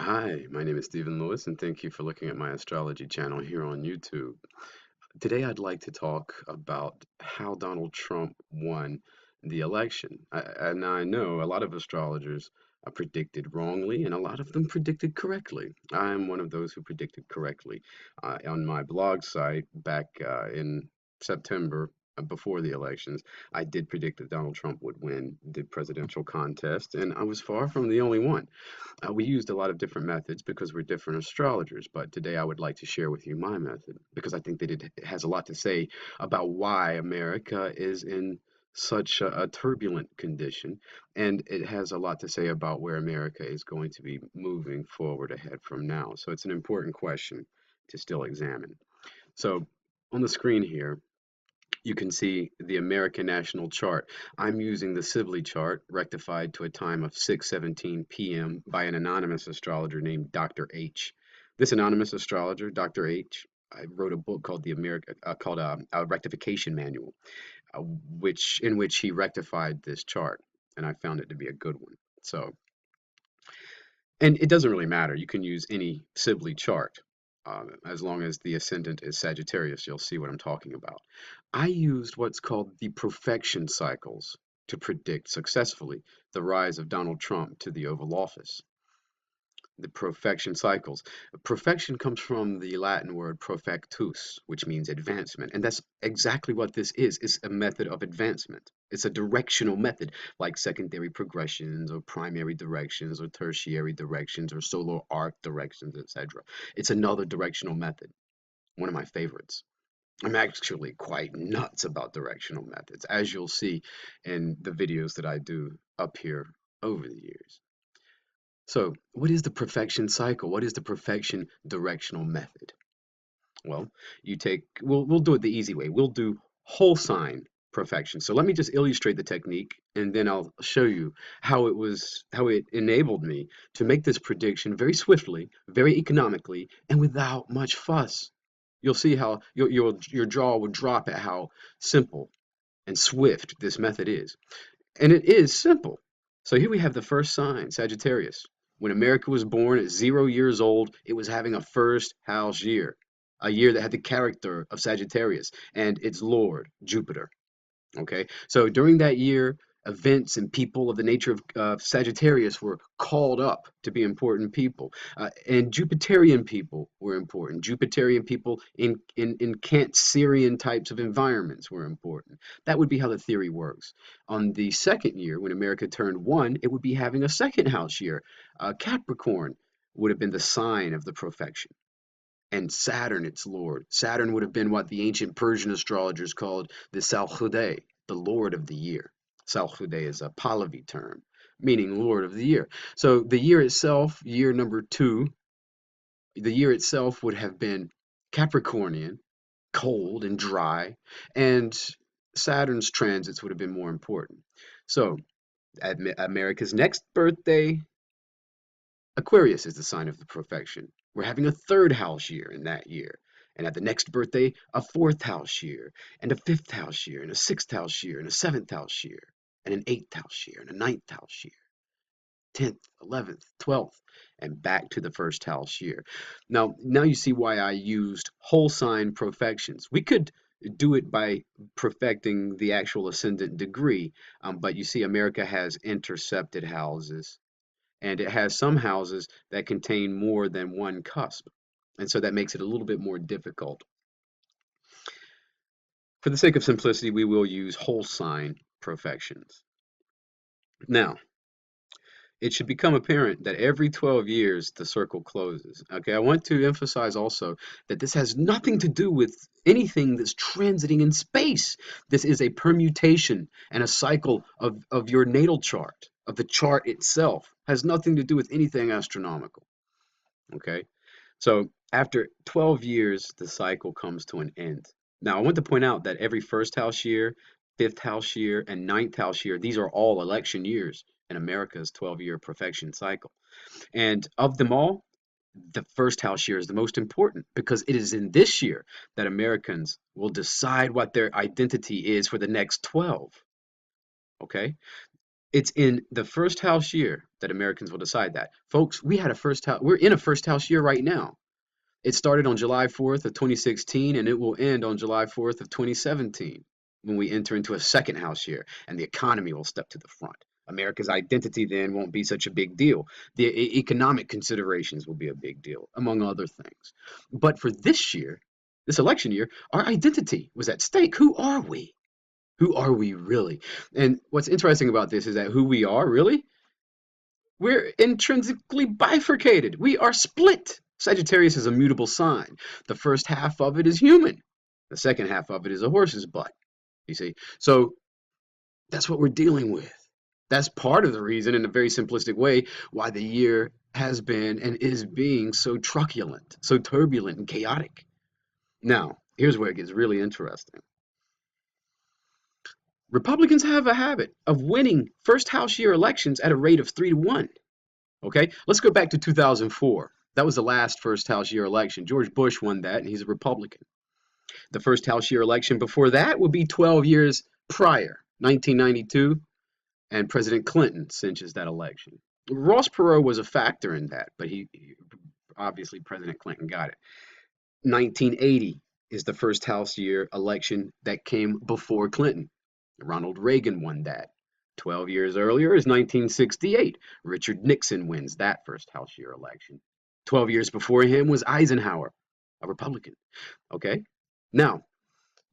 Hi, my name is Stephen Lewis, and thank you for looking at my astrology channel here on YouTube. Today, I'd like to talk about how Donald Trump won the election. And I know a lot of astrologers predicted wrongly, and a lot of them predicted correctly. I'm one of those who predicted correctly. On my blog site back in September, before the elections, I did predict that Donald Trump would win the presidential contest, and I was far from the only one. We used a lot of different methods because we're different astrologers, but today I would like to share with you my method because I think that it has a lot to say about why America is in such a turbulent condition, and it has a lot to say about where America is going to be moving forward ahead from now. So it's an important question to still examine. So on the screen here, you can see the American National Chart. I'm using the Sibley chart, rectified to a time of 6:17 p.m. by an anonymous astrologer named Dr. H. This anonymous astrologer, Dr. H, I wrote a book called a Rectification Manual, in which he rectified this chart, and I found it to be a good one. So, and it doesn't really matter. You can use any Sibley chart. As long as the ascendant is Sagittarius, you'll see what I'm talking about. I used what's called the profection cycles to predict successfully the rise of Donald Trump to the Oval Office. The profection cycles. Profection comes from the Latin word profectus, which means advancement. And that's exactly what this is. It's a method of advancement. It's a directional method, like secondary progressions or primary directions or tertiary directions or solar arc directions, etc. It's another directional method, one of my favorites. I'm actually quite nuts about directional methods, as you'll see in the videos that I do up here over the years. So, what is the perfection cycle? What is the perfection directional method? Well, we'll do it the easy way. We'll do whole sign perfection. So let me just illustrate the technique and then I'll show you how it enabled me to make this prediction very swiftly, very economically, and without much fuss. You'll see how your jaw will drop at how simple and swift this method is. And it is simple. So here we have the first sign, Sagittarius. When America was born at 0 years old, it was having a first house year, a year that had the character of Sagittarius and its lord, Jupiter. Okay, so during that year, events and people of the nature of Sagittarius were called up to be important people, and Jupiterian people were important. Jupiterian people in Cancerian types of environments were important. That would be how the theory works. On the second year, when America turned one, it would be having a second house year. Capricorn would have been the sign of the profection and Saturn its lord. Saturn would have been what the ancient Persian astrologers called the Salkhuday, the lord of the year. Salkhuday is a Pahlavi term, meaning lord of the year. So the year itself, year number two, the year itself would have been Capricornian, cold and dry, and Saturn's transits would have been more important. So at America's next birthday, Aquarius is the sign of the perfection. We're having a third house year in that year. And at the next birthday, a fourth house year, and a fifth house year, and a sixth house year, and a seventh house year, and an eighth house year, and a ninth house year, 10th, 11th, 12th, and back to the first house year. Now you see why I used whole sign profections. We could do it by perfecting the actual ascendant degree, but you see America has intercepted houses and it has some houses that contain more than one cusp. And so that makes it a little bit more difficult. For the sake of simplicity, we will use whole sign profections. Now, it should become apparent that every 12 years the circle closes. Okay, I want to emphasize also that this has nothing to do with anything that's transiting in space. This is a permutation and a cycle of your natal chart, of the chart itself. Has nothing to do with anything astronomical. Okay, so after 12 years, the cycle comes to an end. Now, I want to point out that every first house year, fifth house year, and ninth house year, these are all election years in America's 12-year perfection cycle. And of them all, the first house year is the most important because it is in this year that Americans will decide what their identity is for the next 12. Okay? It's in the first house year that Americans will decide that. Folks, we're in a first house year right now. It started on July 4th of 2016 and it will end on July 4th of 2017 when we enter into a second house year and the economy will step to the front. America's identity then won't be such a big deal. The economic considerations will be a big deal, among other things. But for this year, this election year, our identity was at stake. Who are we? Who are we really? And what's interesting about this is that who we are really, we're intrinsically bifurcated. We are split. Sagittarius is a mutable sign. The first half of it is human. The second half of it is a horse's butt. You see? So that's what we're dealing with. That's part of the reason, in a very simplistic way, why the year has been and is being so truculent, so turbulent and chaotic. Now, here's where it gets really interesting. Republicans have a habit of winning first house year elections at a rate of 3-1. Okay, let's go back to 2004. That was the last first house year election. George Bush won that, and he's a Republican. The first house year election before that would be 12 years prior, 1992, and President Clinton cinches that election. Ross Perot was a factor in that, but obviously President Clinton got it. 1980 is the first house year election that came before Clinton. Ronald Reagan won that. 12 years earlier is 1968. Richard Nixon wins that first house year election. 12 years before him was Eisenhower, a Republican. Okay? Now,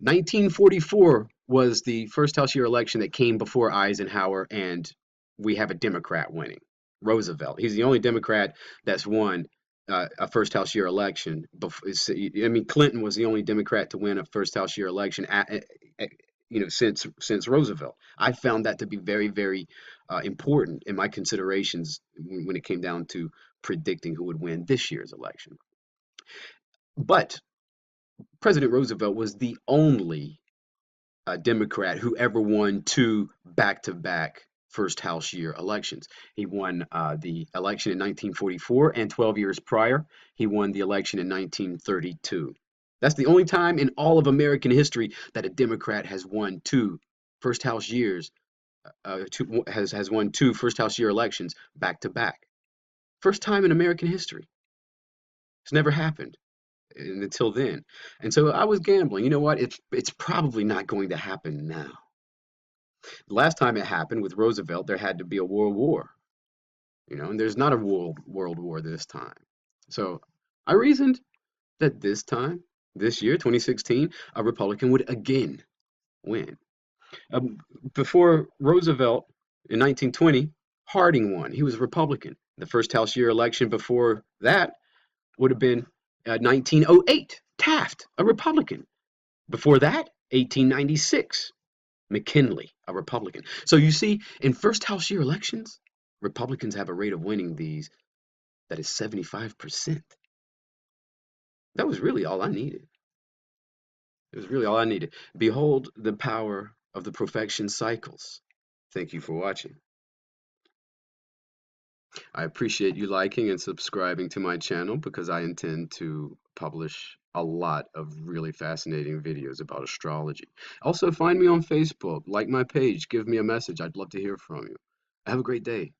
1944 was the first house year election that came before Eisenhower, and we have a Democrat winning. Roosevelt. He's the only Democrat that's won a first house year election. I mean, Clinton was the only Democrat to win a first house year election since Roosevelt. I found that to be very, very important in my considerations when it came down to predicting who would win this year's election. But President Roosevelt was the only Democrat who ever won two back-to-back first house year elections. He won the election in 1944, and 12 years prior, he won the election in 1932. That's the only time in all of American history that a Democrat has won two first house years, has won two first house year elections back to back. First time in American history. It's never happened until then. And so I was gambling. You know what? It's probably not going to happen now. The last time it happened with Roosevelt, there had to be a world war. And there's not a world war this time. So I reasoned that this time, this year, 2016, a Republican would again win. Um, Before Roosevelt in 1920, Harding won. He was a Republican. The first House year election before that would have been 1908, Taft, a Republican. Before that, 1896, McKinley, a Republican. So you see, in first House year elections, Republicans have a rate of winning these that is 75%. That was really all I needed. It was really all I needed. Behold the power of the profection cycles. Thank you for watching. I appreciate you liking and subscribing to my channel because I intend to publish a lot of really fascinating videos about astrology. Also, find me on Facebook, like my page, give me a message. I'd love to hear from you. Have a great day.